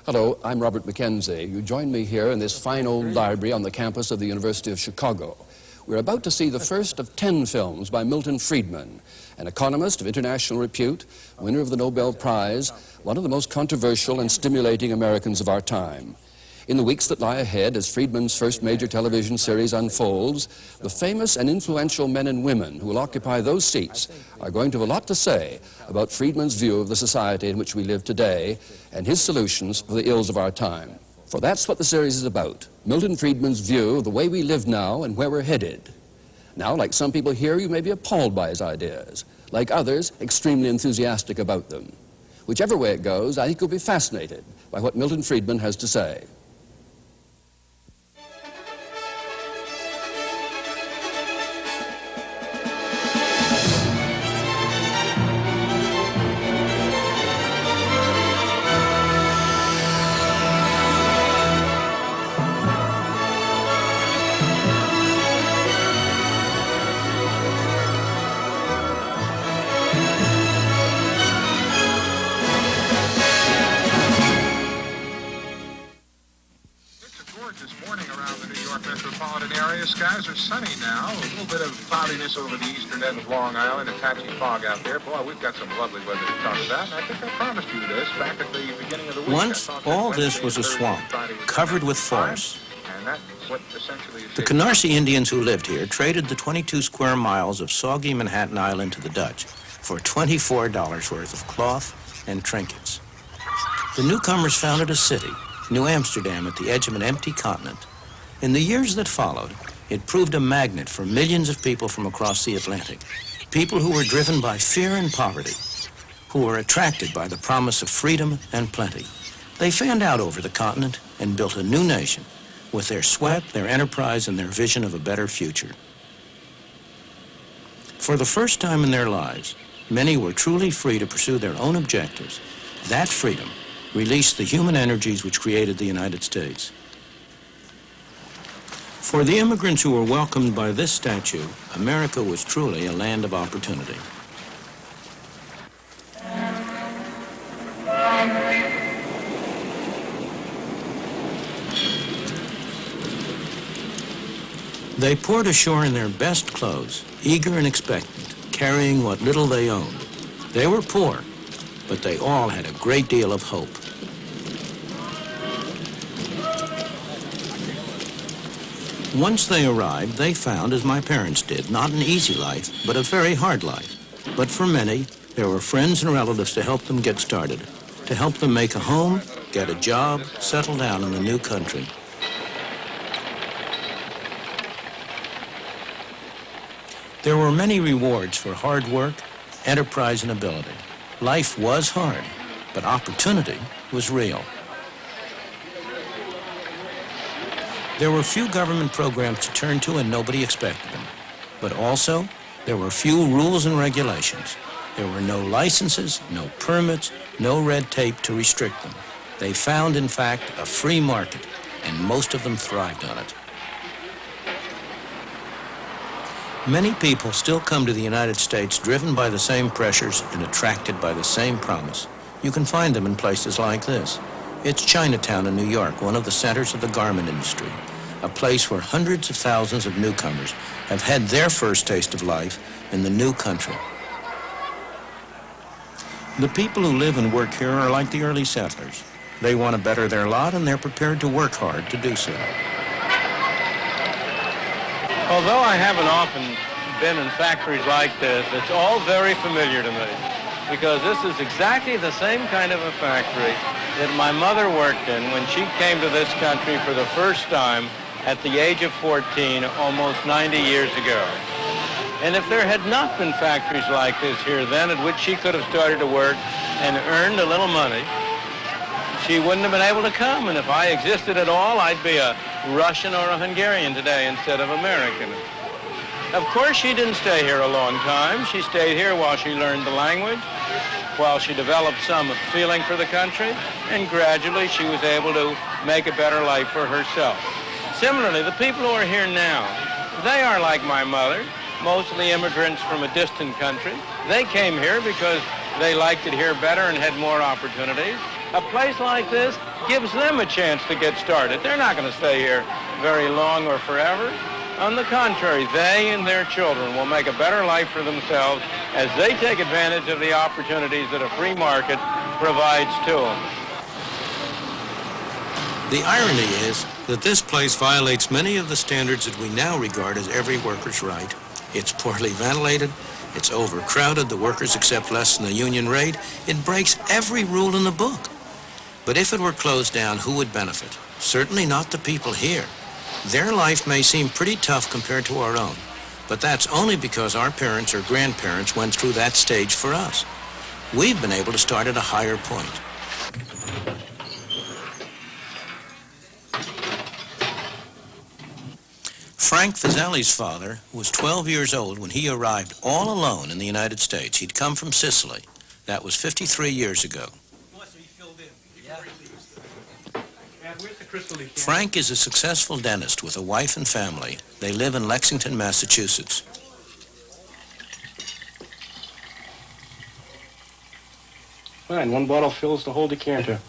Hello, I'm Robert Mackenzie. You join me here in this fine old library on the campus of the University of Chicago. We're about to see the first of 10 films by Milton Friedman, an economist of international repute, winner of the Nobel Prize, one of the most controversial and stimulating Americans of our time. In the weeks that lie ahead, as Friedman's first major television series unfolds, the famous and influential men and women who will occupy those seats are going to have a lot to say about Friedman's view of the society in which we live today and his solutions for the ills of our time. For that's what the series is about, Milton Friedman's view of the way we live now and where we're headed. Now, like some people here, you may be appalled by his ideas. Like others, extremely enthusiastic about them. Whichever way it goes, I think you'll be fascinated by what Milton Friedman has to say. Skies are sunny now, a little bit of cloudiness over the eastern end of Long Island, a patchy fog out there. Boy, we've got some lovely weather to talk about, and I think I promised you this back at the beginning of the week. Once, all this was a swamp, covered with forests. The Canarsie Indians who lived here traded the 22 square miles of soggy Manhattan Island to the Dutch for $24 worth of cloth and trinkets. The newcomers founded a city, New Amsterdam, at the edge of an empty continent. In the years that followed, it proved a magnet for millions of people from across the Atlantic, people who were driven by fear and poverty, who were attracted by the promise of freedom and plenty. They fanned out over the continent and built a new nation with their sweat, their enterprise, and their vision of a better future. For the first time in their lives, many were truly free to pursue their own objectives. That freedom released the human energies which created the United States. For the immigrants who were welcomed by this statue, America was truly a land of opportunity. They poured ashore in their best clothes, eager and expectant, carrying what little they owned. They were poor, but they all had a great deal of hope. Once they arrived, they found, as my parents did, not an easy life, but a very hard life. But for many, there were friends and relatives to help them get started, to help them make a home, get a job, settle down in the new country. There were many rewards for hard work, enterprise, and ability. Life was hard, but opportunity was real. There were few government programs to turn to and nobody expected them. But also, there were few rules and regulations. There were no licenses, no permits, no red tape to restrict them. They found, in fact, a free market, and most of them thrived on it. Many people still come to the United States driven by the same pressures and attracted by the same promise. You can find them in places like this. It's Chinatown in New York, one of the centers of the garment industry, a place where hundreds of thousands of newcomers have had their first taste of life in the new country. The people who live and work here are like the early settlers. They want to better their lot, and they're prepared to work hard to do so. Although I haven't often been in factories like this, it's all very familiar to me, because this is exactly the same kind of a factory that my mother worked in when she came to this country for the first time at the age of 14, almost 90 years ago. And if there had not been factories like this here then, at which she could have started to work and earned a little money, she wouldn't have been able to come. And if I existed at all, I'd be a Russian or a Hungarian today instead of American. Of course, she didn't stay here a long time. She stayed here while she learned the language, while she developed some feeling for the country, and gradually she was able to make a better life for herself. Similarly, the people who are here now, they are like my mother, mostly immigrants from a distant country. They came here because they liked it here better and had more opportunities. A place like this gives them a chance to get started. They're not going to stay here very long or forever. On the contrary, they and their children will make a better life for themselves as they take advantage of the opportunities that a free market provides to them. The irony is that this place violates many of the standards that we now regard as every worker's right. It's poorly ventilated, it's overcrowded, the workers accept less than the union rate, it breaks every rule in the book. But if it were closed down, who would benefit? Certainly not the people here. Their life may seem pretty tough compared to our own, but that's only because our parents or grandparents went through that stage for us. We've been able to start at a higher point. Frank Fazeli's father was 12 years old when he arrived all alone in the United States. He'd come from Sicily. That was 53 years ago. Frank is a successful dentist with a wife and family. They live in Lexington, Massachusetts. Fine, one bottle fills the whole decanter.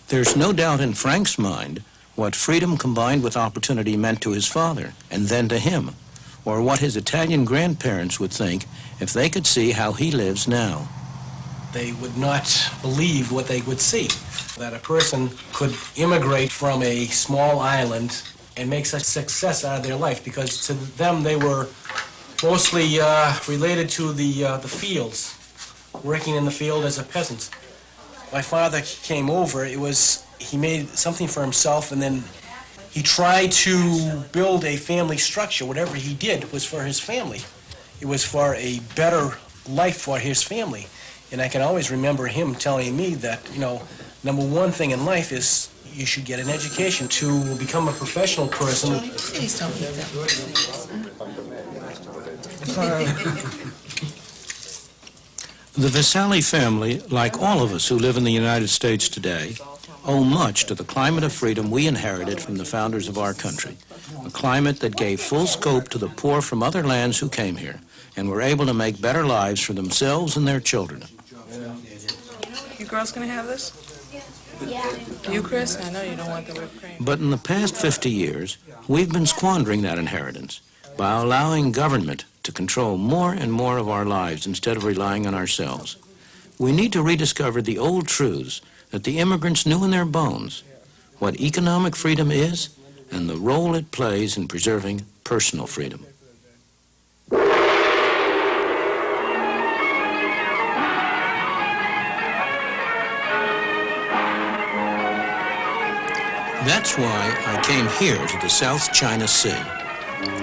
There's no doubt in Frank's mind what freedom combined with opportunity meant to his father, and then to him, or what his Italian grandparents would think if they could see how he lives now. They would not believe what they would see, that a person could immigrate from a small island and make such success out of their life, because to them they were mostly related to the fields, working in the field as a peasant. My father came over, he made something for himself, and then he tried to build a family structure. Whatever he did was for his family. It was for a better life for his family. And I can always remember him telling me that, number one thing in life is you should get an education to become a professional person. Please don't eat The Vasali family, like all of us who live in the United States today, owe much to the climate of freedom we inherited from the founders of our country, a climate that gave full scope to the poor from other lands who came here and were able to make better lives for themselves and their children. You girls gonna have this? Yeah. You, Chris? I know you don't want the whipped cream. But in the past 50 years, we've been squandering that inheritance by allowing government to control more and more of our lives instead of relying on ourselves. We need to rediscover the old truths that the immigrants knew in their bones, what economic freedom is and the role it plays in preserving personal freedom. That's why I came here to the South China Sea.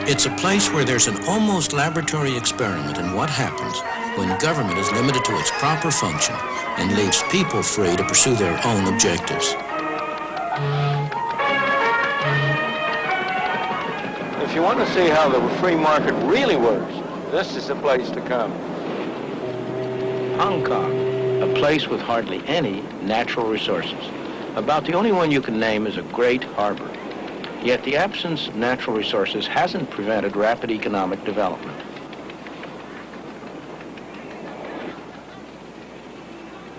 It's a place where there's an almost laboratory experiment in what happens when government is limited to its proper function and leaves people free to pursue their own objectives. If you want to see how the free market really works, this is the place to come. Hong Kong, a place with hardly any natural resources. About the only one you can name is a great harbor. Yet the absence of natural resources hasn't prevented rapid economic development.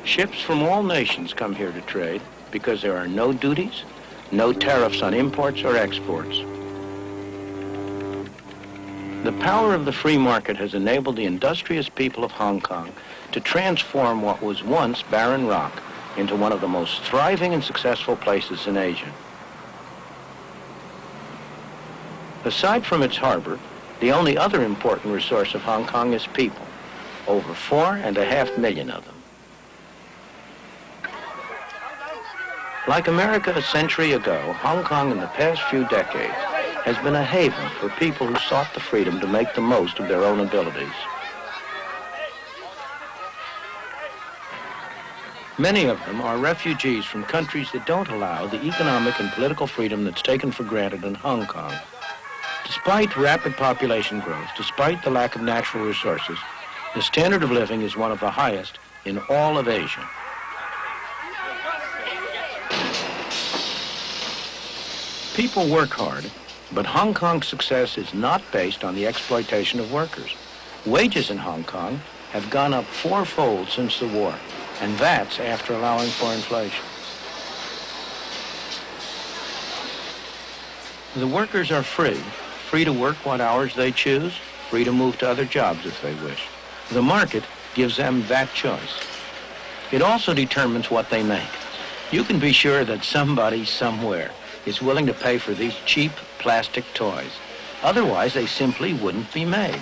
Ships from all nations come here to trade because there are no duties, no tariffs on imports or exports. The power of the free market has enabled the industrious people of Hong Kong to transform what was once barren rock into one of the most thriving and successful places in Asia. Aside from its harbor, the only other important resource of Hong Kong is people, over 4.5 million of them. Like America a century ago, Hong Kong in the past few decades has been a haven for people who sought the freedom to make the most of their own abilities. Many of them are refugees from countries that don't allow the economic and political freedom that's taken for granted in Hong Kong. Despite rapid population growth, despite the lack of natural resources, the standard of living is one of the highest in all of Asia. People work hard, but Hong Kong's success is not based on the exploitation of workers. Wages in Hong Kong have gone up 4-fold since the war. And that's after allowing for inflation. The workers are free to work what hours they choose, free to move to other jobs if they wish. The market gives them that choice. It also determines what they make. You can be sure that somebody somewhere is willing to pay for these cheap plastic toys. Otherwise, they simply wouldn't be made.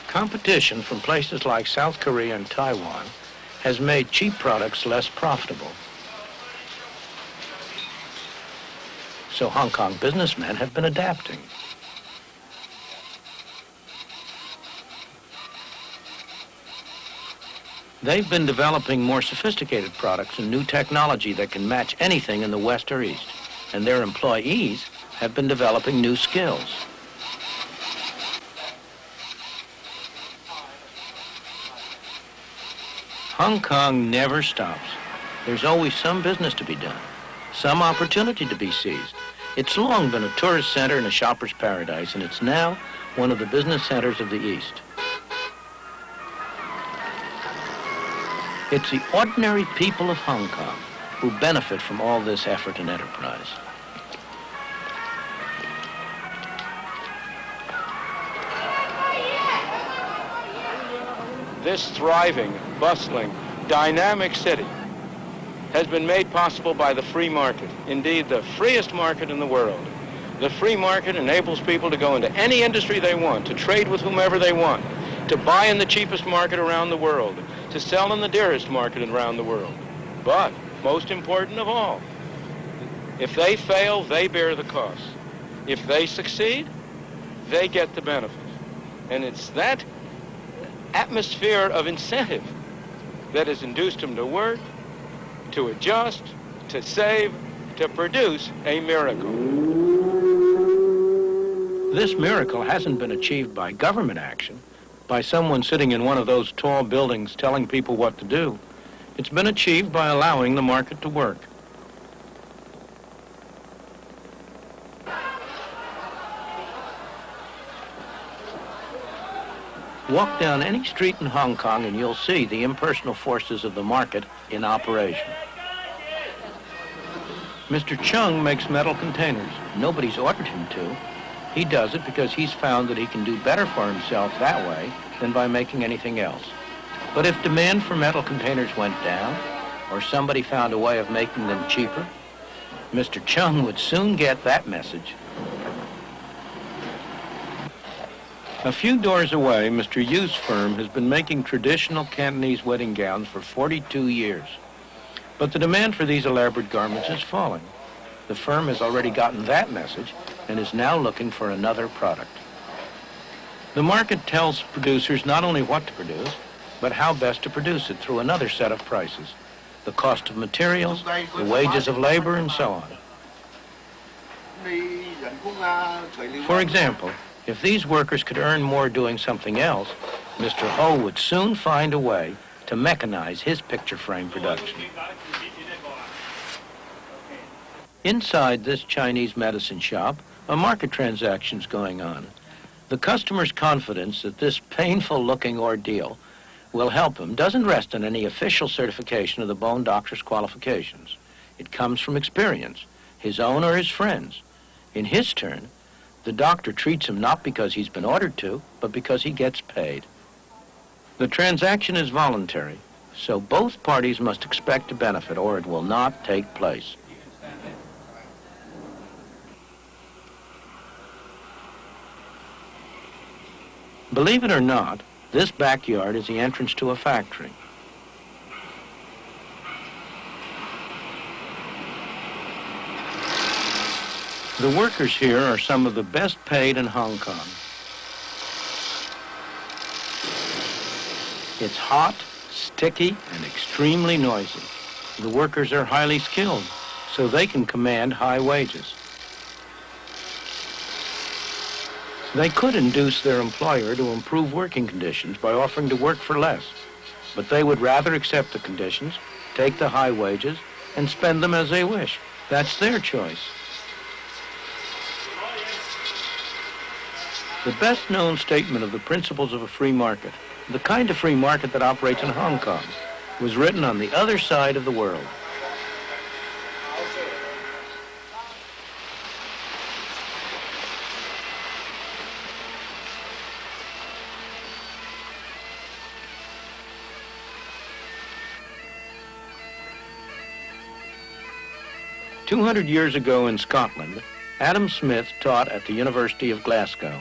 Competition from places like South Korea and Taiwan has made cheap products less profitable. So Hong Kong businessmen have been adapting. They've been developing more sophisticated products and new technology that can match anything in the West or East. And their employees have been developing new skills. Hong Kong never stops. There's always some business to be done, some opportunity to be seized. It's long been a tourist center and a shopper's paradise, and it's now one of the business centers of the East. It's the ordinary people of Hong Kong who benefit from all this effort and enterprise. This thriving, bustling, dynamic city has been made possible by the free market. Indeed, the freest market in the world. The free market enables people to go into any industry they want, to trade with whomever they want, to buy in the cheapest market around the world, to sell in the dearest market around the world. But, most important of all, if they fail, they bear the cost. If they succeed, they get the benefit. And it's that atmosphere of incentive that has induced them to work, to adjust, to save, to produce a miracle. This miracle hasn't been achieved by government action, by someone sitting in one of those tall buildings telling people what to do. It's been achieved by allowing the market to work. Walk down any street in Hong Kong and you'll see the impersonal forces of the market in operation. Mr. Chung makes metal containers. Nobody's ordered him to. He does it because he's found that he can do better for himself that way than by making anything else. But if demand for metal containers went down, or somebody found a way of making them cheaper, Mr. Chung would soon get that message. A few doors away, Mr. Yu's firm has been making traditional Cantonese wedding gowns for 42 years. But the demand for these elaborate garments is falling. The firm has already gotten that message and is now looking for another product. The market tells producers not only what to produce, but how best to produce it through another set of prices. The cost of materials, the wages of labor, and so on. For example, if these workers could earn more doing something else, Mr. Ho would soon find a way to mechanize his picture frame production. Inside this Chinese medicine shop, a market transaction's going on. The customer's confidence that this painful-looking ordeal will help him doesn't rest on any official certification of the bone doctor's qualifications. It comes from experience, his own or his friends. In his turn, the doctor treats him not because he's been ordered to, but because he gets paid. The transaction is voluntary, so both parties must expect a benefit or it will not take place. Believe it or not, this backyard is the entrance to a factory. The workers here are some of the best paid in Hong Kong. It's hot, sticky, and extremely noisy. The workers are highly skilled, so they can command high wages. They could induce their employer to improve working conditions by offering to work for less, but they would rather accept the conditions, take the high wages, and spend them as they wish. That's their choice. The best known statement of the principles of a free market, the kind of free market that operates in Hong Kong, was written on the other side of the world. "200 years ago in Scotland, Adam Smith taught at the University of Glasgow.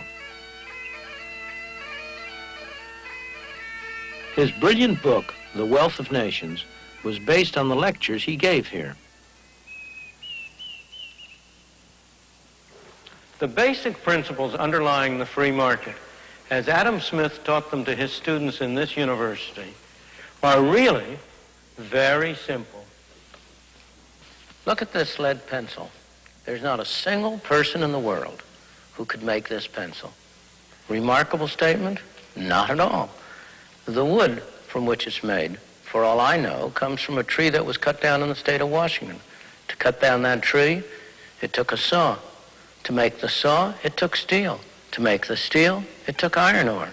His brilliant book, The Wealth of Nations, was based on the lectures he gave here. The basic principles underlying the free market, as Adam Smith taught them to his students in this university, are really very simple. Look at this lead pencil. There's not a single person in the world who could make this pencil. Remarkable statement? Not at all. The wood from which it's made, for all I know, comes from a tree that was cut down in the state of Washington. To cut down that tree, it took a saw. To make the saw, it took steel. To make the steel, it took iron ore.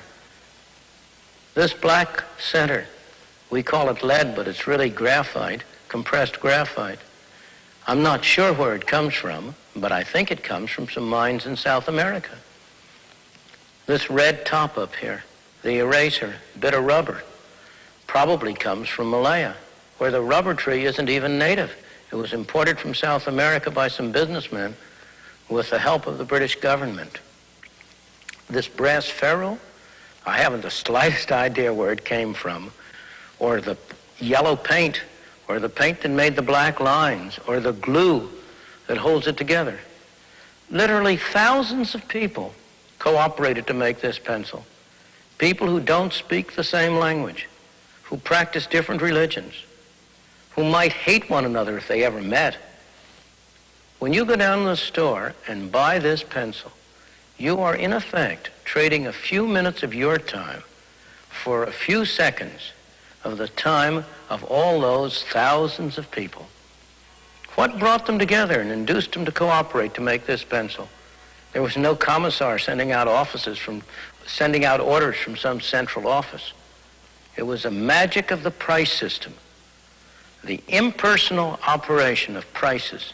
This black center, we call it lead, but it's really graphite, compressed graphite. I'm not sure where it comes from, but I think it comes from some mines in South America. This red top up here, the eraser, bit of rubber, probably comes from Malaya, where the rubber tree isn't even native. It was imported from South America by some businessmen with the help of the British government. This brass ferrule, I haven't the slightest idea where it came from, or the yellow paint, or the paint that made the black lines, or the glue that holds it together. Literally thousands of people cooperated to make this pencil. People who don't speak the same language, who practice different religions, who might hate one another if they ever met. When you go down to the store and buy this pencil, you are in effect trading a few minutes of your time for a few seconds of the time of all those thousands of people. What brought them together and induced them to cooperate to make this pencil? There was no commissar sending out orders from some central office. It was the magic of the price system, the impersonal operation of prices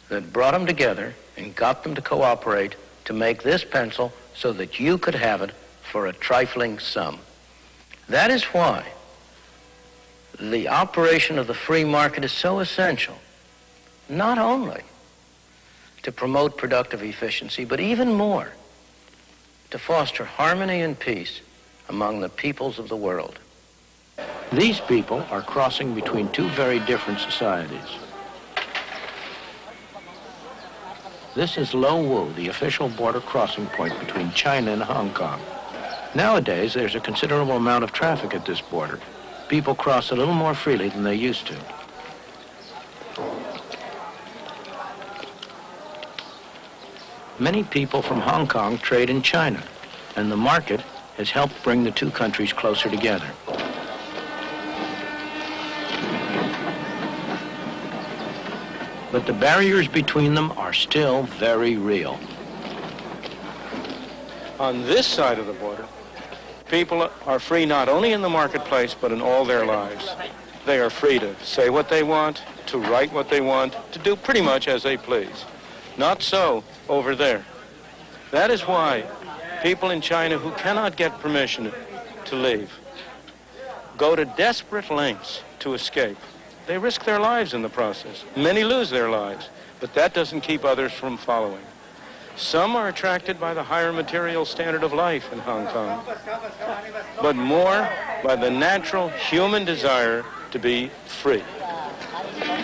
that brought them together and got them to cooperate to make this pencil so that you could have it for a trifling sum. That is why the operation of the free market is so essential, not only to promote productive efficiency, but even more, to foster harmony and peace among the peoples of the world. These people are crossing between two very different societies. This is Lo Wu, the official border crossing point between China and Hong Kong. Nowadays, there's a considerable amount of traffic at this border. People cross a little more freely than they used to. Many people from Hong Kong trade in China, and the market has helped bring the two countries closer together. But the barriers between them are still very real. On this side of the border, people are free not only in the marketplace, but in all their lives. They are free to say what they want, to write what they want, to do pretty much as they please. Not so over there. That is why people in China who cannot get permission to leave go to desperate lengths to escape. They risk their lives in the process. Many lose their lives, but that doesn't keep others from following. Some are attracted by the higher material standard of life in Hong Kong, but more by the natural human desire to be free.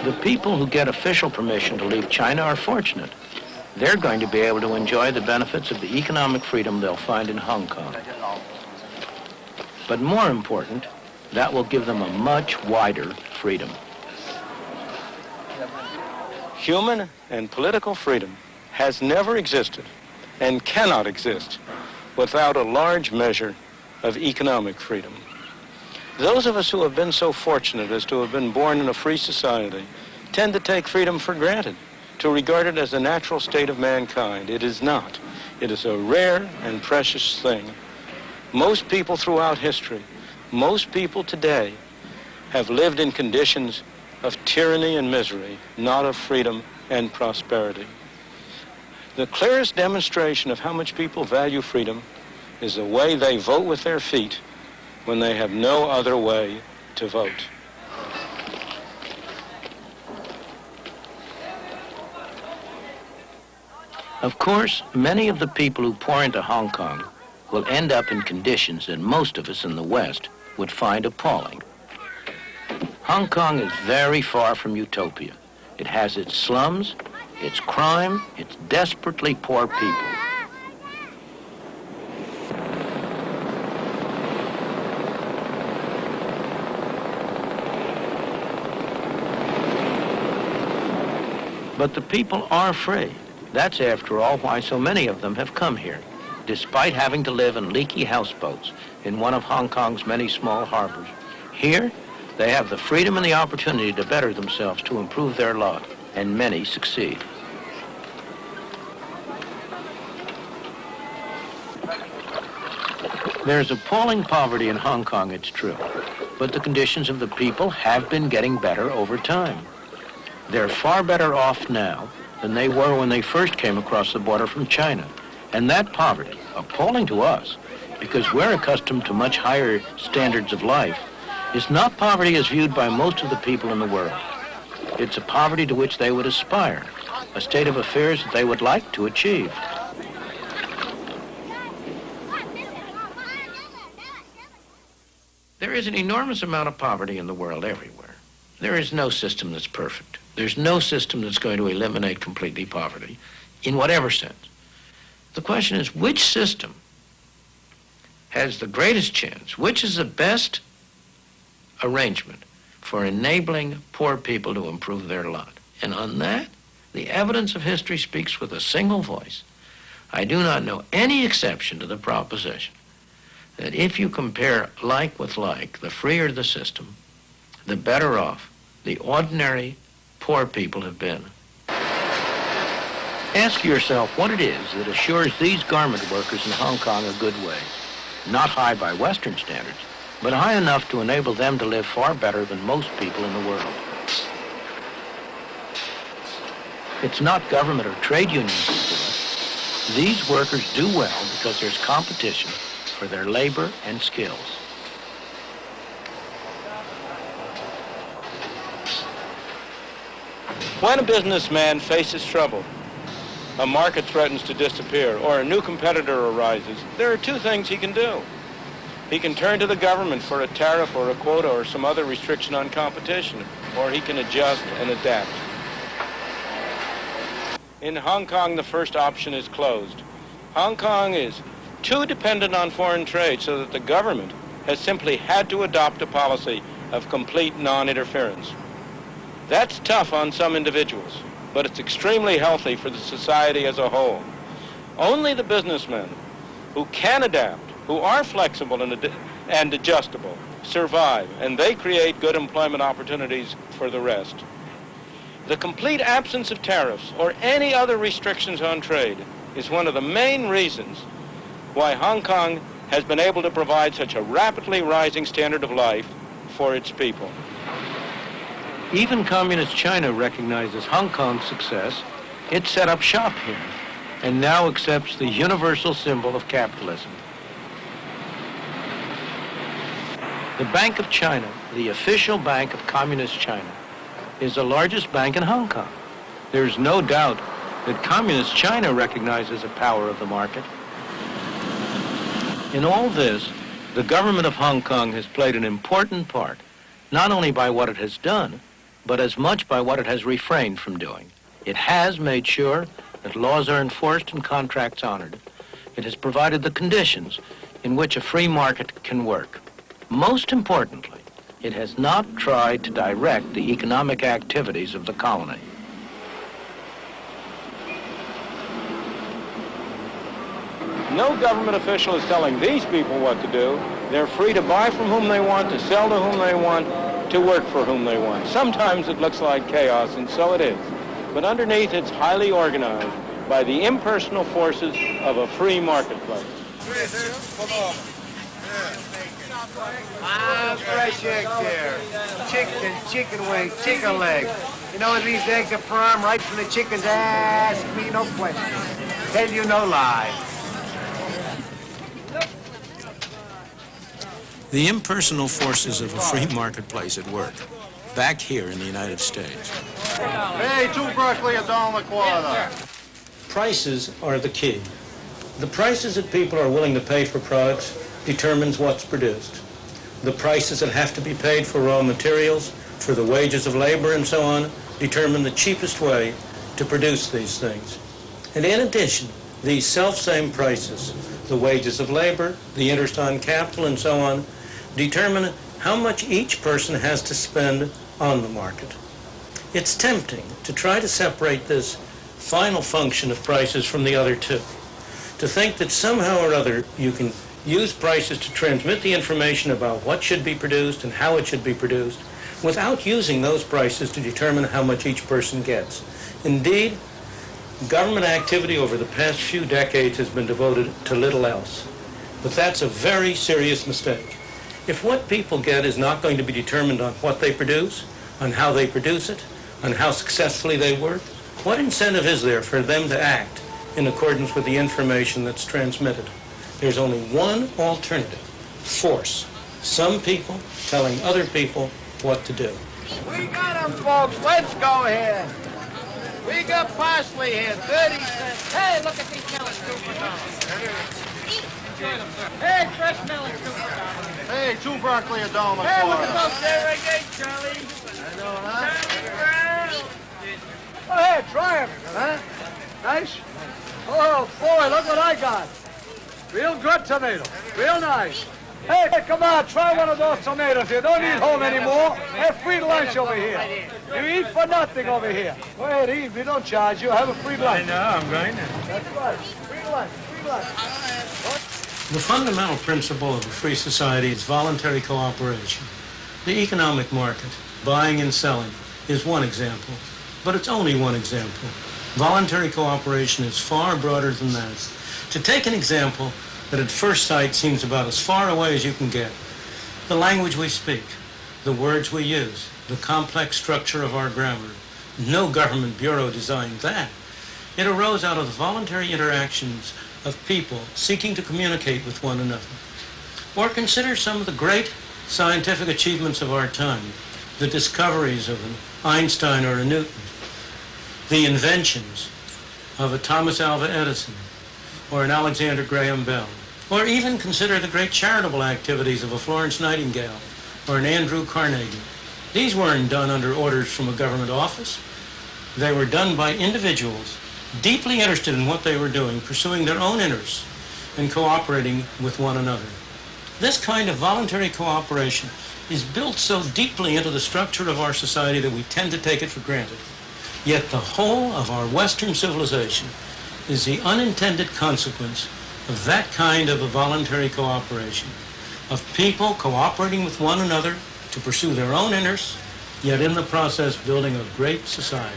The people who get official permission to leave China are fortunate. They're going to be able to enjoy the benefits of the economic freedom they'll find in Hong Kong. But more important, that will give them a much wider freedom. Human and political freedom has never existed and cannot exist without a large measure of economic freedom. Those of us who have been so fortunate as to have been born in a free society tend to take freedom for granted, to regard it as a natural state of mankind. It is not. It is a rare and precious thing. Most people throughout history, most people today, have lived in conditions of tyranny and misery, not of freedom and prosperity. The clearest demonstration of how much people value freedom is the way they vote with their feet when they have no other way to vote. Of course, many of the people who pour into Hong Kong will end up in conditions that most of us in the West would find appalling. Hong Kong is very far from utopia. It has its slums, its crime, its desperately poor people. But the people are free. That's, after all, why so many of them have come here, despite having to live in leaky houseboats in one of Hong Kong's many small harbors. Here, they have the freedom and the opportunity to better themselves, to improve their lot, and many succeed. There's appalling poverty in Hong Kong, it's true, but the conditions of the people have been getting better over time. They're far better off now than they were when they first came across the border from China. And that poverty, appalling to us, because we're accustomed to much higher standards of life, is not poverty as viewed by most of the people in the world. It's a poverty to which they would aspire, a state of affairs that they would like to achieve. There is an enormous amount of poverty in the world everywhere. There is no system that's perfect. There's no system that's going to eliminate completely poverty, in whatever sense. The question is, which system has the greatest chance? Which is the best arrangement for enabling poor people to improve their lot? And on that, the evidence of history speaks with a single voice. I do not know any exception to the proposition that if you compare like with like, the freer the system, the better off the ordinary poor people have been. Ask yourself what it is that assures these garment workers in Hong Kong a good wage. Not high by Western standards, but high enough to enable them to live far better than most people in the world. It's not government or trade unions that do it. These workers do well because there's competition for their labor and skills. When a businessman faces trouble, a market threatens to disappear, or a new competitor arises, there are two things he can do. He can turn to the government for a tariff or a quota or some other restriction on competition, or he can adjust and adapt. In Hong Kong, the first option is closed. Hong Kong is too dependent on foreign trade so that the government has simply had to adopt a policy of complete non-interference. That's tough on some individuals, but it's extremely healthy for the society as a whole. Only the businessmen who can adapt, who are flexible and adjustable, survive, and they create good employment opportunities for the rest. The complete absence of tariffs or any other restrictions on trade is one of the main reasons why Hong Kong has been able to provide such a rapidly rising standard of life for its people. Even Communist China recognizes Hong Kong's success. It set up shop here and now accepts the universal symbol of capitalism. The Bank of China, the official bank of Communist China, is the largest bank in Hong Kong. There's no doubt that Communist China recognizes the power of the market. In all this, the government of Hong Kong has played an important part, not only by what it has done, but as much by what it has refrained from doing. It has made sure that laws are enforced and contracts honored. It has provided the conditions in which a free market can work. Most importantly, it has not tried to direct the economic activities of the colony. No government official is telling these people what to do. They're free to buy from whom they want, to sell to whom they want, to work for whom they want. Sometimes it looks like chaos, and so it is. but underneath it's highly organized by the impersonal forces of a free marketplace. Fresh eggs here. Chicken wings, chicken legs. You know these eggs are firm right from the chicken's ass. Ask me no questions. Tell you no lie. The impersonal forces of a free marketplace at work, back here in the United States. Hey, 2 broccoli, $1.25. Prices are the key. The prices that people are willing to pay for products determines what's produced. The prices that have to be paid for raw materials, for the wages of labor and so on, determine the cheapest way to produce these things. And in addition, these self-same prices, the wages of labor, the interest on capital and so on, determine how much each person has to spend on the market. It's tempting to try to separate this final function of prices from the other two, to think that somehow or other you can use prices to transmit the information about what should be produced and how it should be produced without using those prices to determine how much each person gets. Indeed, government activity over the past few decades has been devoted to little else. But that's a very serious mistake. If what people get is not going to be determined on what they produce, on how they produce it, on how successfully they work, what incentive is there for them to act in accordance with the information that's transmitted? There's only one alternative: force. Some people telling other people what to do. We got them, folks. Let's go ahead. We got parsley here, 30 cents. Hey, look at these melons, Hey, fresh melons, Hey, 2 broccoli, $1.25. Hey, look at those there again, Charlie. I know, huh? Go ahead, try them, huh? Nice? Oh, boy, look what I got. Real good tomato. Real nice. Hey, come on, try one of those tomatoes. You don't eat home anymore. Have free lunch over here. You eat for nothing over here. Go ahead, eat. We don't charge you. Have a free lunch. I know, I'm going to. That's right. Free lunch, free lunch. The fundamental principle of a free society is voluntary cooperation. The economic market, buying and selling, is one example, but it's only one example. Voluntary cooperation is far broader than that. To take an example that at first sight seems about as far away as you can get, the language we speak, the words we use, the complex structure of our grammar. No government bureau designed that. It arose out of the voluntary interactions of people seeking to communicate with one another. Or consider some of the great scientific achievements of our time, the discoveries of an Einstein or a Newton, the inventions of a Thomas Alva Edison or an Alexander Graham Bell, or even consider the great charitable activities of a Florence Nightingale or an Andrew Carnegie. These weren't done under orders from a government office. They were done by individuals deeply interested in what they were doing, pursuing their own interests and cooperating with one another. This kind of voluntary cooperation is built so deeply into the structure of our society that we tend to take it for granted. Yet the whole of our Western civilization is the unintended consequence of that kind of a voluntary cooperation, of people cooperating with one another to pursue their own interests, yet in the process building a great society.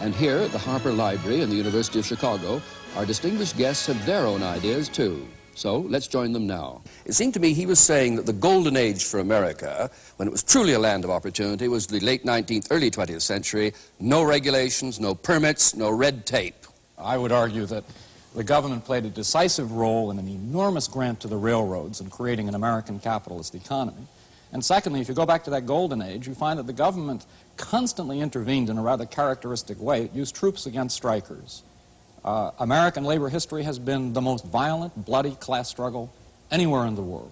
And here at the Harper Library in the University of Chicago, our distinguished guests have their own ideas too. So let's join them now. It seemed to me he was saying that the golden age for America, when it was truly a land of opportunity, was the late 19th, early 20th century. No regulations, no permits, no red tape. I would argue that the government played a decisive role in an enormous grant to the railroads in creating an American capitalist economy. And secondly, if you go back to that golden age, you find that the government constantly intervened in a rather characteristic way. It used troops against strikers. American labor history has been the most violent, bloody class struggle anywhere in the world.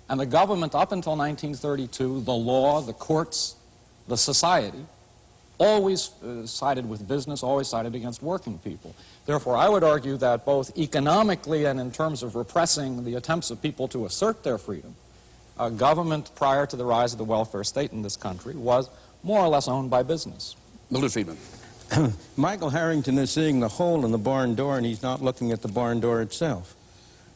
And the government, up until 1932, the law, the courts, the society, always sided with business, always sided against working people. Therefore, I would argue that both economically and in terms of repressing the attempts of people to assert their freedom, government prior to the rise of the welfare state in this country was more or less owned by business. Milton Friedman. Michael Harrington is seeing the hole in the barn door, and he's not looking at the barn door itself.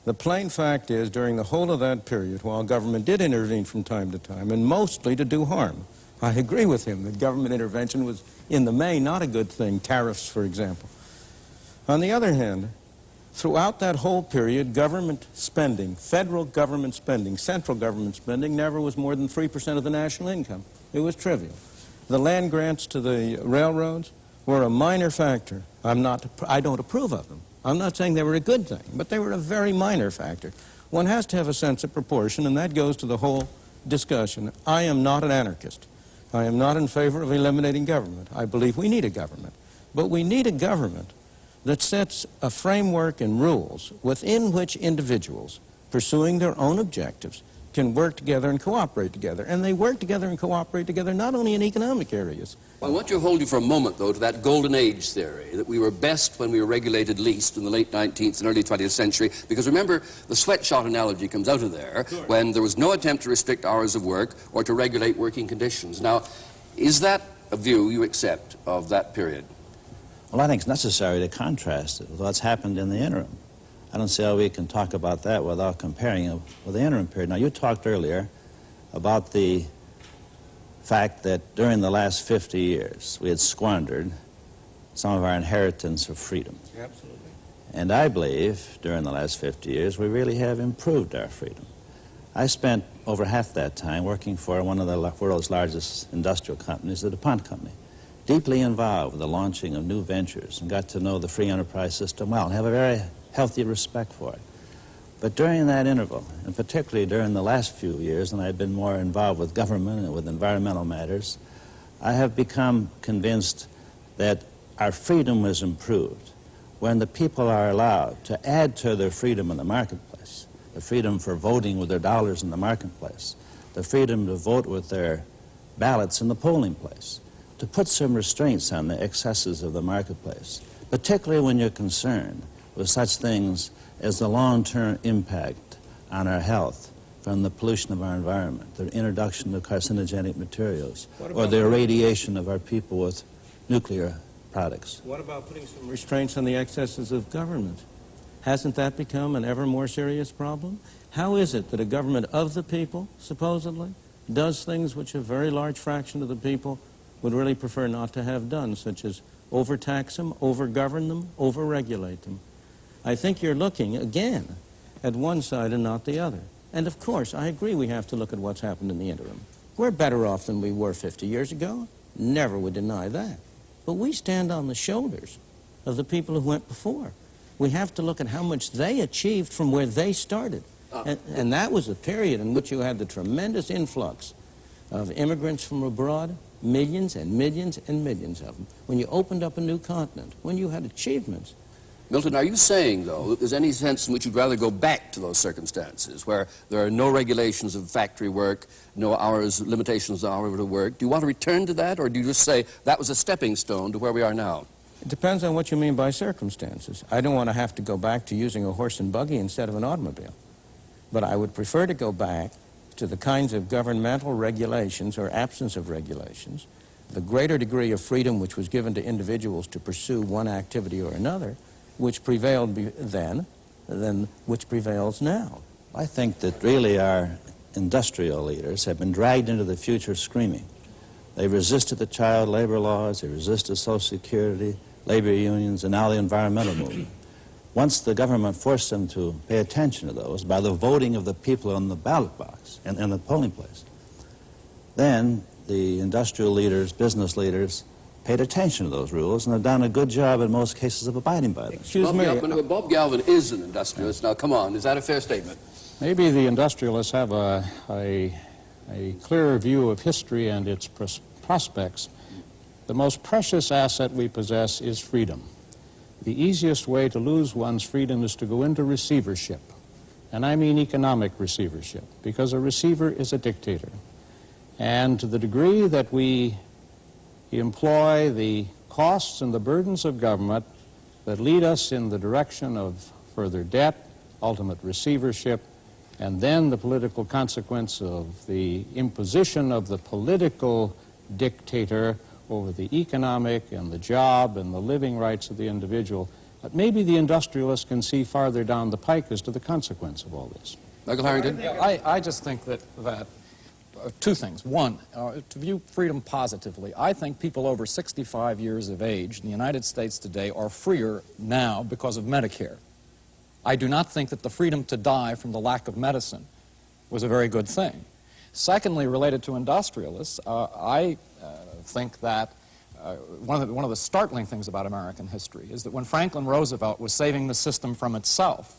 The plain fact is, during the whole of that period, while government did intervene from time to time, and mostly to do harm, I agree with him that government intervention was, in the main, not a good thing, tariffs, for example. On the other hand, throughout that whole period, government spending, federal government spending, central government spending, never was more than 3% of the national income. It was trivial. The land grants to the railroads were a minor factor. I don't approve of them. I'm not saying they were a good thing, but they were a very minor factor. One has to have a sense of proportion, and that goes to the whole discussion. I am not an anarchist. I am not in favor of eliminating government. I believe we need a government. But we need a government that sets a framework and rules within which individuals, pursuing their own objectives, can work together and cooperate together. And they work together and cooperate together not only in economic areas. I want to hold you for a moment, though, to that golden age theory, that we were best when we were regulated least in the late 19th and early 20th century, because remember, the sweatshop analogy comes out of there, sure, when there was no attempt to restrict hours of work or to regulate working conditions. Now, is that a view you accept of that period? Well, I think it's necessary to contrast it with what's happened in the interim. I don't see how we can talk about that without comparing it with the interim period. Now, you talked earlier about the fact that during the last 50 years, we had squandered some of our inheritance of freedom. Absolutely. And I believe during the last 50 years, we really have improved our freedom. I spent over half that time working for one of the world's largest industrial companies, the DuPont Company, deeply involved with the launching of new ventures, and got to know the free enterprise system well and have a very healthy respect for it. But during that interval, and particularly during the last few years, and I've been more involved with government and with environmental matters, I have become convinced that our freedom was improved when the people are allowed to add to their freedom in the marketplace, the freedom for voting with their dollars in the marketplace, the freedom to vote with their ballots in the polling place, to put some restraints on the excesses of the marketplace, particularly when you're concerned with such things as the long-term impact on our health from the pollution of our environment, the introduction of carcinogenic materials, or the irradiation of our people with nuclear products. What about putting some restraints on the excesses of government? Hasn't that become an ever more serious problem? How is it that a government of the people, supposedly, does things which a very large fraction of the people would really prefer not to have done, such as overtax them, overgovern them, overregulate them? I think you're looking, again, at one side and not the other. And of course, I agree we have to look at what's happened in the interim. We're better off than we were 50 years ago. Never would deny that. But we stand on the shoulders of the people who went before. We have to look at how much they achieved from where they started. And that was a period in which you had the tremendous influx of immigrants from abroad, millions and millions and millions of them. When you opened up a new continent, when you had achievements. Milton, are you saying, though, that there's any sense in which you'd rather go back to those circumstances where there are no regulations of factory work, no hours, limitations on hours of work? Do you want to return to that, or do you just say that was a stepping stone to where we are now? It depends on what you mean by circumstances. I don't want to have to go back to using a horse and buggy instead of an automobile. But I would prefer to go back to the kinds of governmental regulations or absence of regulations, the greater degree of freedom which was given to individuals to pursue one activity or another, which prevailed then than which prevails now. I think that really our industrial leaders have been dragged into the future screaming. They resisted the child labor laws, they resisted Social Security, labor unions, and now the environmental movement. Once the government forced them to pay attention to those by the voting of the people on the ballot box and in the polling place, then the industrial leaders, business leaders, paid attention to those rules and have done a good job in most cases of abiding by them. Excuse me. Bob Galvin is an industrialist. Now, come on, is that a fair statement? Maybe the industrialists have a clearer view of history and its prospects. The most precious asset we possess is freedom. The easiest way to lose one's freedom is to go into receivership. And I mean economic receivership, because a receiver is a dictator. And to the degree that we employ the costs and the burdens of government that lead us in the direction of further debt, ultimate receivership, and then the political consequence of the imposition of the political dictator over the economic and the job and the living rights of the individual, but maybe the industrialist can see farther down the pike as to the consequence of all this. Michael Harrington? I just think that two things. One, to view freedom positively, I think people over 65 years of age in the United States today are freer now because of Medicare. I do not think that the freedom to die from the lack of medicine was a very good thing. Secondly, related to industrialists, I think that one of the startling things about American history is that when Franklin Roosevelt was saving the system from itself,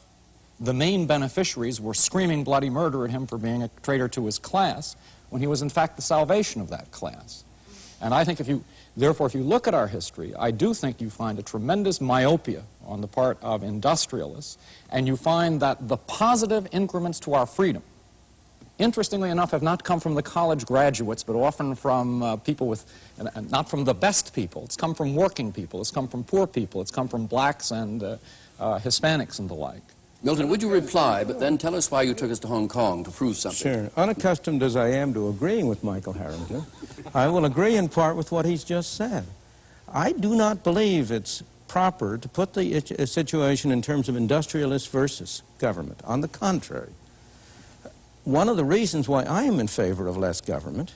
the main beneficiaries were screaming bloody murder at him for being a traitor to his class, when he was in fact the salvation of that class. And I think therefore, if you look at our history, I do think you find a tremendous myopia on the part of industrialists, and you find that the positive increments to our freedom, interestingly enough, have not come from the college graduates, but often from people with, not from the best people. It's come from working people. It's come from poor people. It's come from blacks and Hispanics and the like. Milton, would you reply, but then tell us why you took us to Hong Kong to prove something? Sure. Unaccustomed as I am to agreeing with Michael Harrington, I will agree in part with what he's just said. I do not believe it's proper to put the situation in terms of industrialists versus government. On the contrary, one of the reasons why I am in favor of less government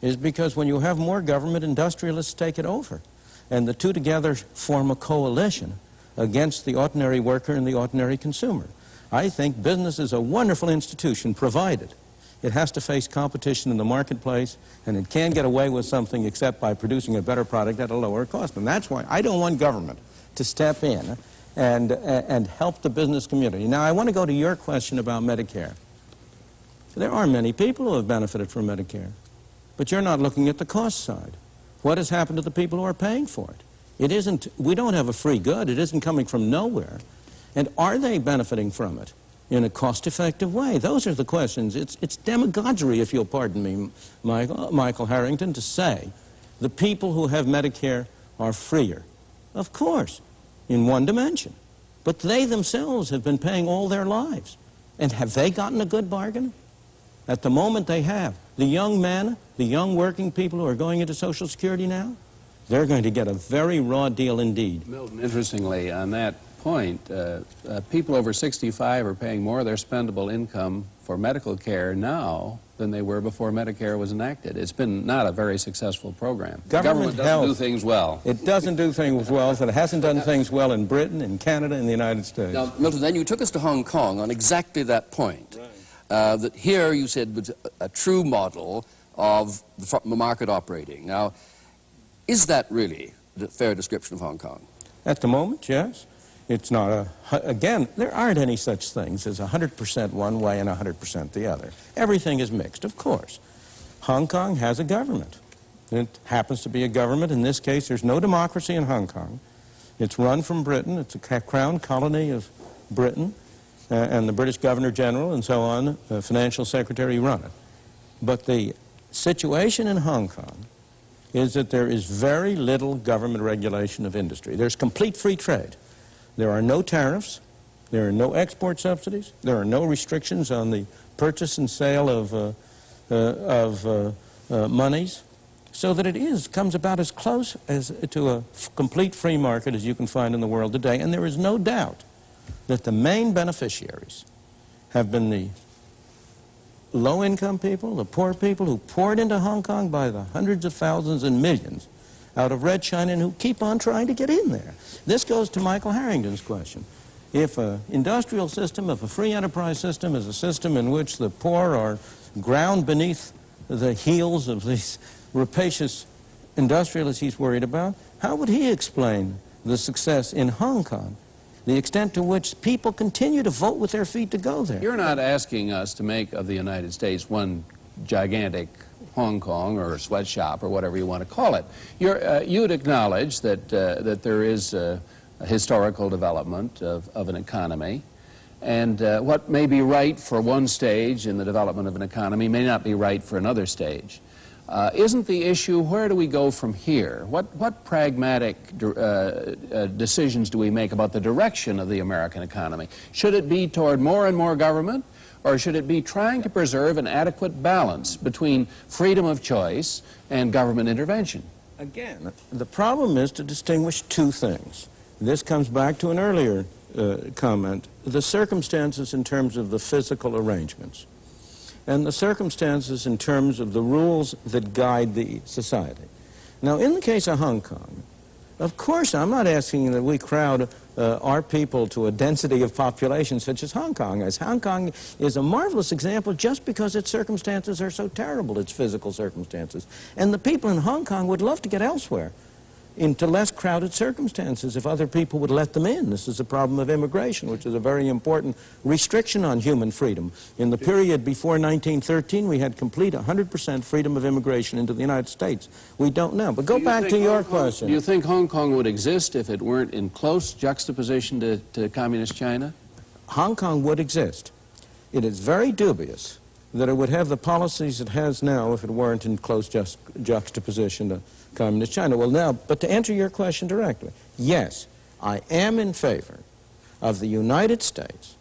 is because when you have more government, industrialists take it over. And the two together form a coalition against the ordinary worker and the ordinary consumer. I think business is a wonderful institution, provided it has to face competition in the marketplace, and it can't get away with something except by producing a better product at a lower cost. And that's why I don't want government to step in and help the business community. Now, I want to go to your question about Medicare. There are many people who have benefited from Medicare, but you're not looking at the cost side. What has happened to the people who are paying for it? It isn't, we don't have a free good. It isn't coming from nowhere. And are they benefiting from it in a cost-effective way? Those are the questions. It's demagoguery, if you'll pardon me, Michael Harrington, to say the people who have Medicare are freer. Of course, in one dimension. But they themselves have been paying all their lives. And have they gotten a good bargain? At the moment they have. The young men, the young working people who are going into Social Security now, they're going to get a very raw deal indeed. Milton, interestingly, on that point, people over 65 are paying more of their spendable income for medical care now than they were before Medicare was enacted. It's been not a very successful program. Government doesn't do things well. It doesn't do things well, and it hasn't done things well in Britain, in Canada, and the United States. Now, Milton, then you took us to Hong Kong on exactly that point. Right. That here, you said, was a true model of the market operating. Now, is that really a fair description of Hong Kong? At the moment, yes. It's not again, there aren't any such things as 100% one way and 100% the other. Everything is mixed, of course. Hong Kong has a government. It happens to be a government. In this case, there's no democracy in Hong Kong. It's run from Britain. It's a crown colony of Britain, and the British Governor General and so on, financial secretary, run it. But the situation in Hong Kong is that there is very little government regulation of industry. There's complete free trade. There are no tariffs. There are no export subsidies. There are no restrictions on the purchase and sale of monies, so that it comes about as close as to a complete free market as you can find in the world today. And there is no doubt that the main beneficiaries have been the low-income people, the poor people who poured into Hong Kong by the hundreds of thousands and millions out of Red China and who keep on trying to get in there. This goes to Michael Harrington's question. If an industrial system, if a free enterprise system is a system in which the poor are ground beneath the heels of these rapacious industrialists he's worried about, how would he explain the success in Hong Kong, the extent to which people continue to vote with their feet to go there? You're not asking us to make of the United States one gigantic Hong Kong or sweatshop or whatever you want to call it. You'd acknowledge that, that there is a historical development of an economy, and what may be right for one stage in the development of an economy may not be right for another stage. Isn't the issue, where do we go from here? What pragmatic decisions do we make about the direction of the American economy? Should it be toward more and more government, or should it be trying to preserve an adequate balance between freedom of choice and government intervention? Again, the problem is to distinguish two things. This comes back to an earlier comment, the circumstances in terms of the physical arrangements, and the circumstances in terms of the rules that guide the society. Now, in the case of Hong Kong, of course, I'm not asking that we crowd our people to a density of population such as Hong Kong is. Hong Kong is a marvelous example just because its circumstances are so terrible, its physical circumstances. And the people in Hong Kong would love to get elsewhere into less crowded circumstances if other people would let them in. This is a problem of immigration, which is a very important restriction on human freedom. In the period before 1913, we had complete 100% freedom of immigration into the United States. We don't now. But go back to your question. Do you think Hong Kong would exist if it weren't in close juxtaposition to communist China? Hong Kong would exist. It is very dubious that it would have the policies it has now if it weren't in close juxtaposition to communist China. Well, now, but to answer your question directly, yes, I am in favor of the United States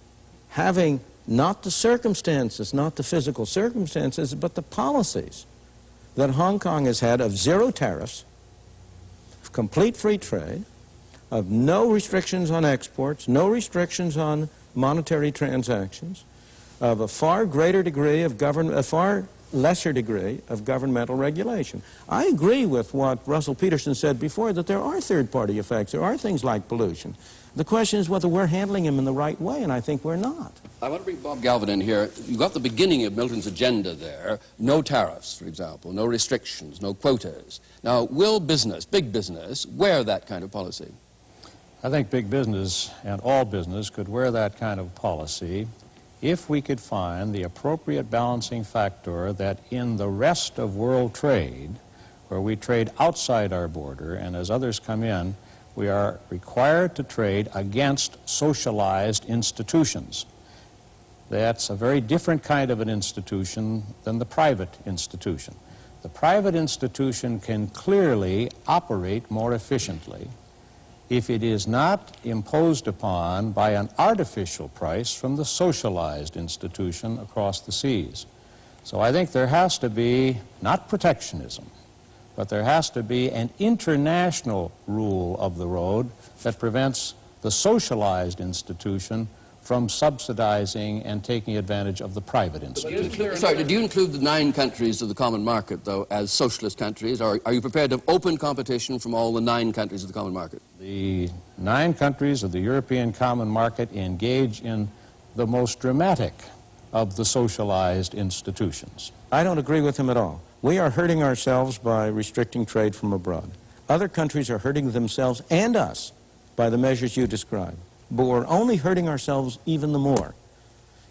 having not the circumstances, not the physical circumstances, but the policies that Hong Kong has had of zero tariffs, of complete free trade, of no restrictions on exports, no restrictions on monetary transactions, of a far greater degree of government, a far lesser degree of governmental regulation. I agree with what Russell Peterson said before, that there are third-party effects. There are things like pollution. The question is whether we're handling them in the right way, and I think we're not. I want to bring Bob Galvin in here. You got the beginning of Milton's agenda there. No tariffs, for example, no restrictions, no quotas. Now, will business, big business, wear that kind of policy? I think big business and all business could wear that kind of policy if we could find the appropriate balancing factor that in the rest of world trade, where we trade outside our border, and as others come in, we are required to trade against socialized institutions. That's a very different kind of an institution than the private institution. The private institution can clearly operate more efficiently if it is not imposed upon by an artificial price from the socialized institution across the seas. So I think there has to be, not protectionism, but there has to be an international rule of the road that prevents the socialized institution from subsidizing and taking advantage of the private institution. Sorry, did you include the 9 countries of the common market, though, as socialist countries? Or are you prepared to have open competition from all the 9 countries of the common market? The 9 countries of the European common market engage in the most dramatic of the socialized institutions. I don't agree with him at all. We are hurting ourselves by restricting trade from abroad. Other countries are hurting themselves and us by the measures you described. But we're only hurting ourselves even the more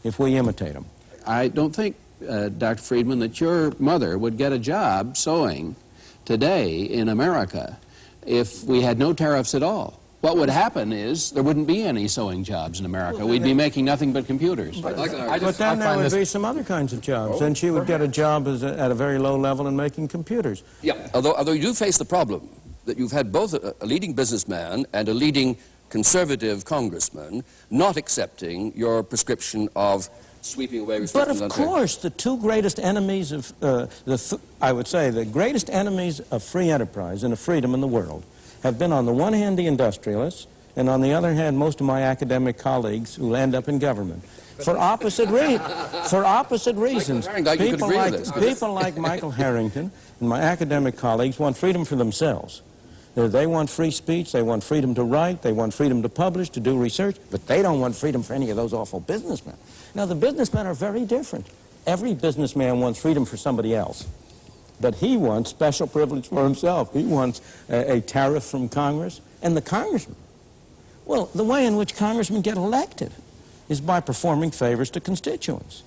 if we imitate them. I don't think, Dr. Friedman, that your mother would get a job sewing today in America if we had no tariffs at all. What would happen is there wouldn't be any sewing jobs in America. We'd be making nothing but computers. But then there would be some other kinds of jobs. Then she would get a job at a very low level in making computers. Yeah, although you do face the problem that you've had both a leading businessman and a leading conservative congressman not accepting your prescription of sweeping away restrictions. But of course, the 2 greatest enemies of, I would say, the greatest enemies of free enterprise and of freedom in the world have been, on the one hand, the industrialists, and on the other hand, most of my academic colleagues who end up in government. For opposite reasons. People like Michael Harrington and my academic colleagues want freedom for themselves. They want free speech, they want freedom to write, they want freedom to publish, to do research, but they don't want freedom for any of those awful businessmen. Now, the businessmen are very different. Every businessman wants freedom for somebody else, but he wants special privilege for himself. He wants a tariff from Congress. And the congressman, well, the way in which congressmen get elected is by performing favors to constituents.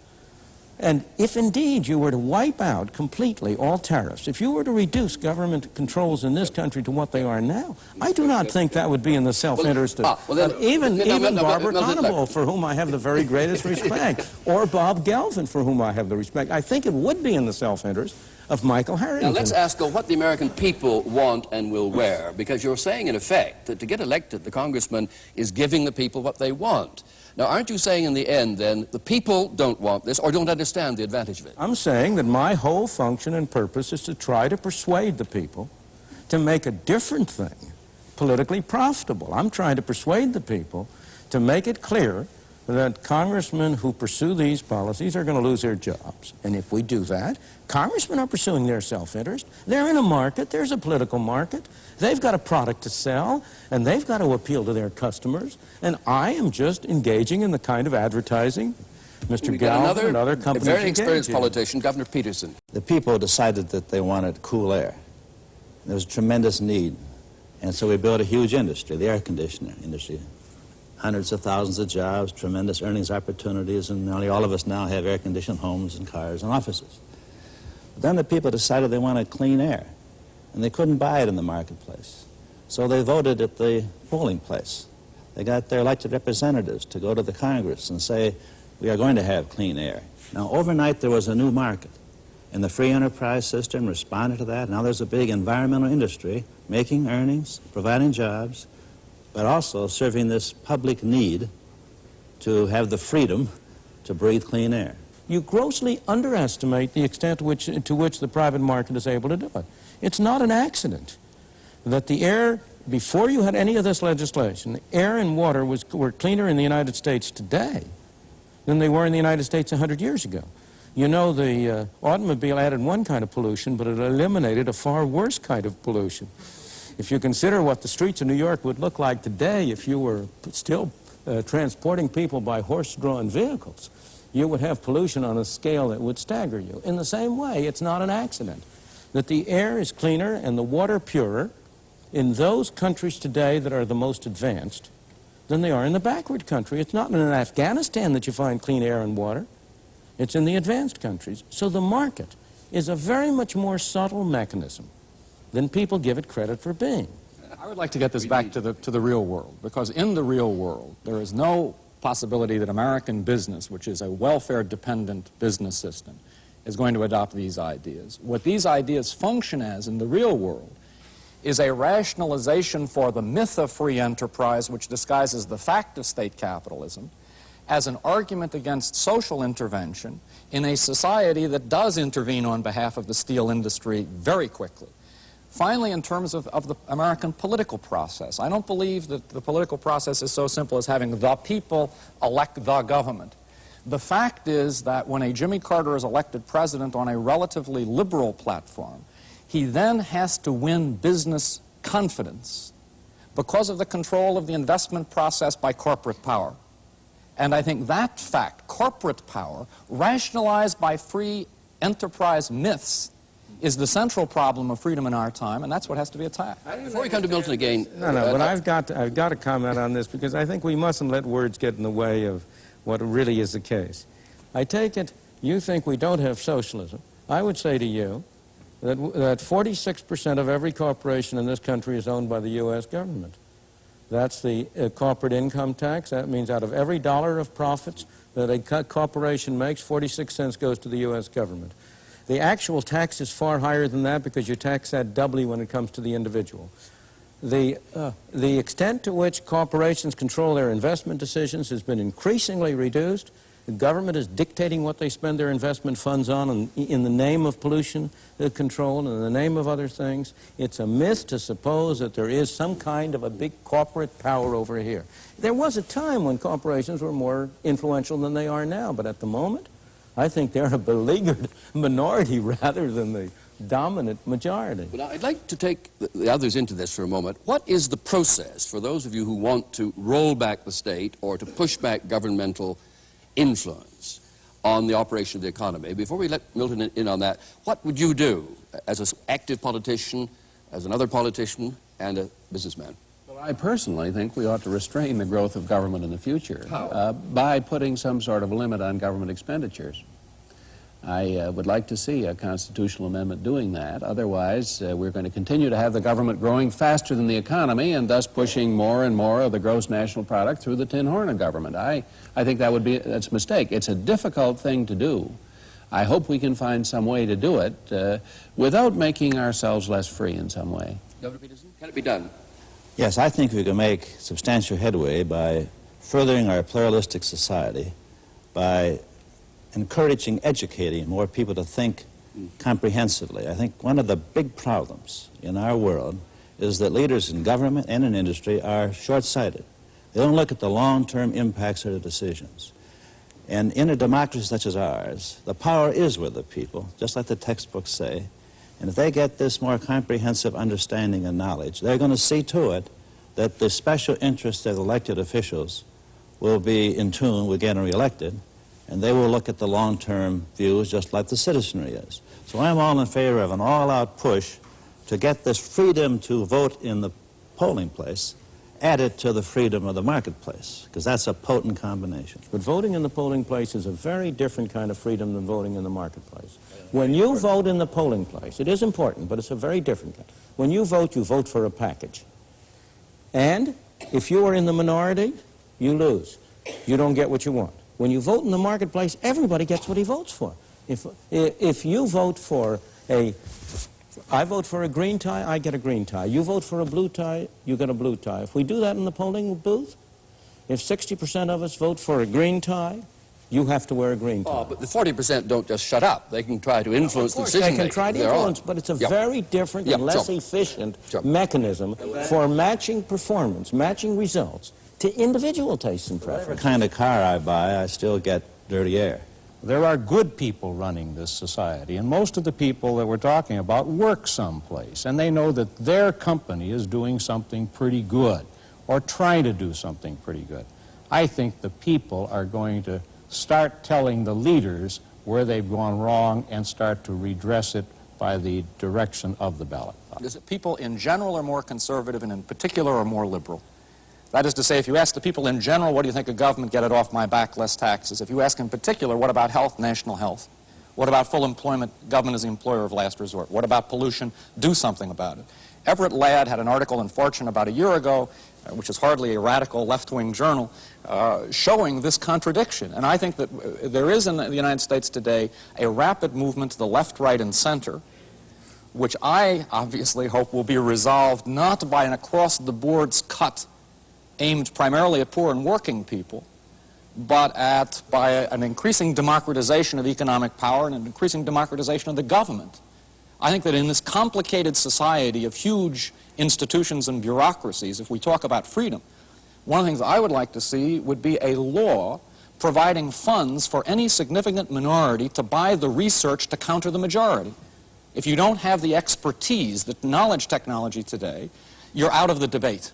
And if indeed you were to wipe out completely all tariffs, if you were to reduce government controls in this country to what they are now, I do not think that would be in the self-interest of even Barbara Conable, for whom I have the very greatest respect, or Bob Galvin, for whom I have the respect. I think it would be in the self-interest of Michael Harrington. Now let's ask what the American people want and will wear, because you're saying in effect that to get elected, the congressman is giving the people what they want. Now, aren't you saying in the end, then, the people don't want this or don't understand the advantage of it? I'm saying that my whole function and purpose is to try to persuade the people to make a different thing politically profitable. I'm trying to persuade the people to make it clear that congressmen who pursue these policies are going to lose their jobs. And if we do that, congressmen are pursuing their self-interest. They're in a market. There's a political market. They've got a product to sell, and they've got to appeal to their customers. And I am just engaging in the kind of advertising Mr. Galvin and other companies very experienced politician, Governor Peterson. The people decided that they wanted cool air. There was a tremendous need. And so we built a huge industry, the air conditioner industry. Hundreds of thousands of jobs, tremendous earnings opportunities, and nearly all of us now have air-conditioned homes and cars and offices. But then the people decided they wanted clean air, and they couldn't buy it in the marketplace. So they voted at the polling place. They got their elected representatives to go to the Congress and say, we are going to have clean air. Now, overnight there was a new market, and the free enterprise system responded to that. Now there's a big environmental industry making earnings, providing jobs, but also serving this public need to have the freedom to breathe clean air. You grossly underestimate the extent to which the private market is able to do it. It's not an accident that the air, before you had any of this legislation, the air and water were cleaner in the United States today than they were in the United States 100 years ago. You know, the automobile added one kind of pollution, but it eliminated a far worse kind of pollution. If you consider what the streets of New York would look like today if you were still transporting people by horse-drawn vehicles, you would have pollution on a scale that would stagger you. In the same way, it's not an accident that the air is cleaner and the water purer in those countries today that are the most advanced than they are in the backward country. It's not in Afghanistan that you find clean air and water. It's in the advanced countries. So the market is a very much more subtle mechanism than people give it credit for being. I would like to get this back to the real world, because in the real world, there is no possibility that American business, which is a welfare-dependent business system, is going to adopt these ideas. What these ideas function as in the real world is a rationalization for the myth of free enterprise, which disguises the fact of state capitalism, as an argument against social intervention in a society that does intervene on behalf of the steel industry very quickly. Finally, in terms of the American political process, I don't believe that the political process is so simple as having the people elect the government. The fact is that when a Jimmy Carter is elected president on a relatively liberal platform, he then has to win business confidence because of the control of the investment process by corporate power. And I think that fact, corporate power, rationalized by free enterprise myths, is the central problem of freedom in our time, and that's what has to be attacked. Before we come to Milton again... but I've got to comment on this, because I think we mustn't let words get in the way of what really is the case. I take it you think we don't have socialism. I would say to you that 46% of every corporation in this country is owned by the U.S. government. That's the corporate income tax. That means out of every dollar of profits that a corporation makes, 46 cents goes to the U.S. government. The actual tax is far higher than that because you tax that doubly when it comes to the individual. The extent to which corporations control their investment decisions has been increasingly reduced. The government is dictating what they spend their investment funds on in the name of pollution control and in the name of other things. It's a myth to suppose that there is some kind of a big corporate power over here. There was a time when corporations were more influential than they are now, but at the moment, I think they're a beleaguered minority rather than the dominant majority. But I'd like to take the others into this for a moment. What is the process for those of you who want to roll back the state or to push back governmental influence on the operation of the economy? Before we let Milton in on that, what would you do as an active politician, as another politician, and a businessman? Well, I personally think we ought to restrain the growth of government in the future by putting some sort of limit on government expenditures. I would like to see a constitutional amendment doing that. Otherwise, we're going to continue to have the government growing faster than the economy and thus pushing more and more of the gross national product through the tin horn of government. I think that's a mistake. It's a difficult thing to do. I hope we can find some way to do it without making ourselves less free in some way. Governor Peterson, can it be done? Yes, I think we can make substantial headway by furthering our pluralistic society, by encouraging, educating more people to think comprehensively. I think one of the big problems in our world is that leaders in government and in industry are short-sighted. They don't look at the long-term impacts of their decisions. And in a democracy such as ours, the power is with the people, just like the textbooks say. And if they get this more comprehensive understanding and knowledge, they're going to see to it that the special interests of elected officials will be in tune with getting reelected, and they will look at the long-term views just like the citizenry is. So I'm all in favor of an all-out push to get this freedom to vote in the polling place added to the freedom of the marketplace, because that's a potent combination. But voting in the polling place is a very different kind of freedom than voting in the marketplace. When you vote in the polling place, it is important, but it's a very different kind. When you vote for a package. And if you are in the minority, you lose. You don't get what you want. When you vote in the marketplace, everybody gets what he votes for. If you vote for I vote for a green tie, I get a green tie. You vote for a blue tie, you get a blue tie. If we do that in the polling booth, if 60% of us vote for a green tie, you have to wear a green tie. Oh, but the 40% don't just shut up. They can try to influence the decision. They can try to influence, but it's a very different and less efficient mechanism for matching performance, matching results to individual tastes and preferences. Whatever kind of car I buy, I still get dirty air. There are good people running this society, and most of the people that we're talking about work someplace, and they know that their company is doing something pretty good or trying to do something pretty good. I think the people are going to start telling the leaders where they've gone wrong and start to redress it by the direction of the ballot. Is it people in general are more conservative and in particular are more liberal? That is to say, if you ask the people in general, what do you think of government, get it off my back, less taxes. If you ask in particular, what about health, national health? What about full employment, government is the employer of last resort? What about pollution? Do something about it. Everett Ladd had an article in Fortune about a year ago, which is hardly a radical left-wing journal, showing this contradiction. And I think that there is in the United States today a rapid movement to the left, right, and center, which I obviously hope will be resolved not by an across-the-boards cut aimed primarily at poor and working people, but by an increasing democratization of economic power and an increasing democratization of the government. I think that in this complicated society of huge institutions and bureaucracies, if we talk about freedom, one of the things I would like to see would be a law providing funds for any significant minority to buy the research to counter the majority. If you don't have the expertise, the knowledge technology today, you're out of the debate.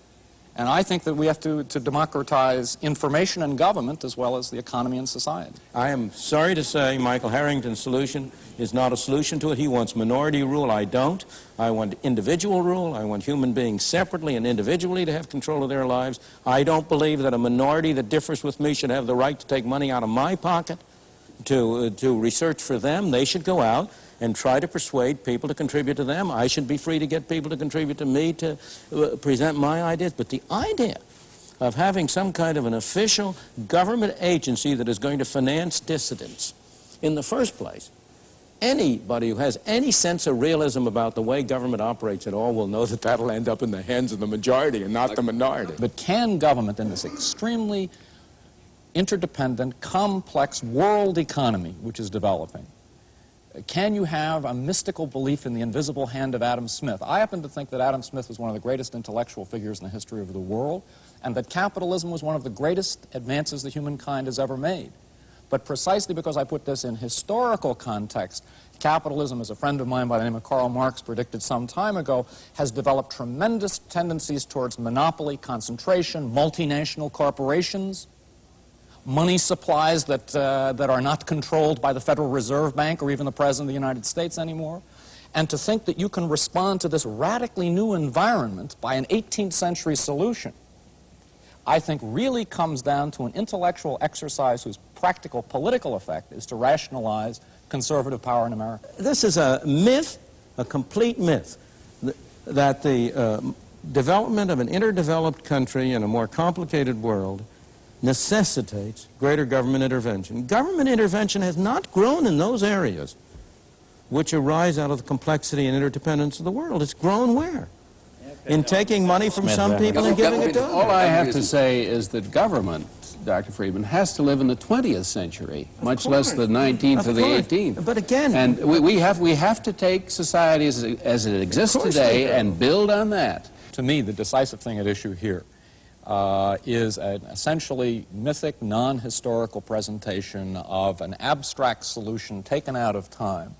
And I think that we have to democratize information and government as well as the economy and society. I am sorry to say Michael Harrington's solution is not a solution to it. He wants minority rule. I don't. I want individual rule. I want human beings separately and individually to have control of their lives. I don't believe that a minority that differs with me should have the right to take money out of my pocket to research for them. They should go out and try to persuade people to contribute to them. I should be free to get people to contribute to me to present my ideas. But the idea of having some kind of an official government agency that is going to finance dissidents, in the first place, anybody who has any sense of realism about the way government operates at all will know that that'll end up in the hands of the majority and not the minority. But can government in this extremely interdependent, complex world economy which is developing, can you have a mystical belief in the invisible hand of Adam Smith? I happen to think that Adam Smith was one of the greatest intellectual figures in the history of the world, and that capitalism was one of the greatest advances that humankind has ever made. But precisely because I put this in historical context, capitalism, as a friend of mine by the name of Karl Marx predicted some time ago, has developed tremendous tendencies towards monopoly, concentration, multinational corporations, money supplies that are not controlled by the Federal Reserve Bank or even the President of the United States anymore. And to think that you can respond to this radically new environment by an 18th century solution, I think really comes down to an intellectual exercise whose practical political effect is to rationalize conservative power in America. This is a myth, a complete myth, that the development of an interdeveloped country in a more complicated world necessitates greater government intervention. Government intervention has not grown in those areas which arise out of the complexity and interdependence of the world. It's grown where? In taking money from some people and giving it to others. All I have to say is that government Dr. Friedman, has to live in the 20th century, much less the 19th or the 18th. But again... And we have to take society as it exists today and build on that. To me, the decisive thing at issue here is an essentially mythic, non-historical presentation of an abstract solution taken out of time,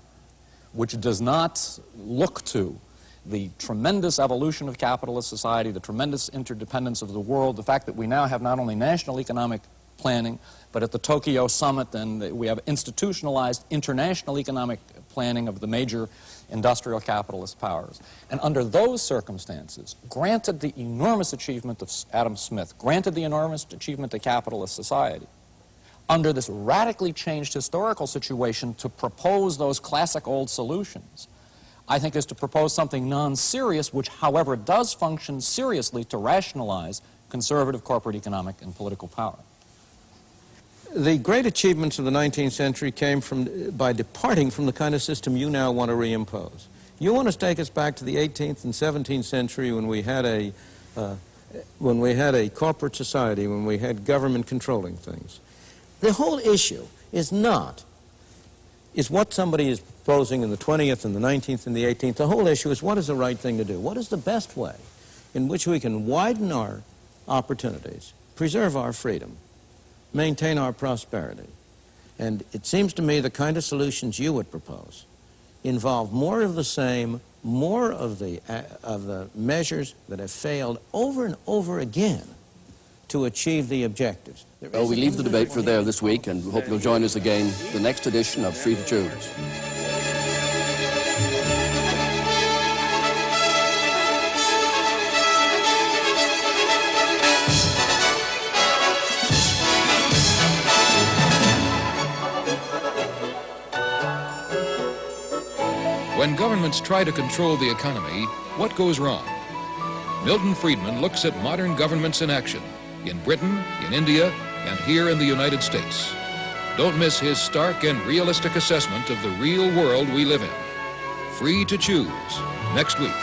which does not look to the tremendous evolution of capitalist society, the tremendous interdependence of the world, the fact that we now have not only national economic planning, but at the Tokyo summit, and we have institutionalized international economic planning of the major industrial capitalist powers. And under those circumstances, granted the enormous achievement of Adam Smith, granted the enormous achievement of capitalist society, under this radically changed historical situation, to propose those classic old solutions, I think, is to propose something non-serious, which, however, does function seriously to rationalize conservative corporate economic and political power. The great achievements of the 19th century came by departing from the kind of system you now want to reimpose. You want to take us back to the 18th and 17th century when we had a corporate society, when we had government controlling things. The whole issue is what somebody is proposing in the 20th and the 19th and the 18th. The whole issue is, what is the right thing to do? What is the best way in which we can widen our opportunities, preserve our freedom, maintain our prosperity? And it seems to me the kind of solutions you would propose involve more of the same, more of the measures that have failed over and over again to achieve the objectives. Well, we leave the debate for there this week, and we hope you'll join us again the next edition of Free to Choose. When governments try to control the economy, what goes wrong? Milton Friedman looks at modern governments in action, in Britain, in India, and here in the United States. Don't miss his stark and realistic assessment of the real world we live in. Free to Choose, next week.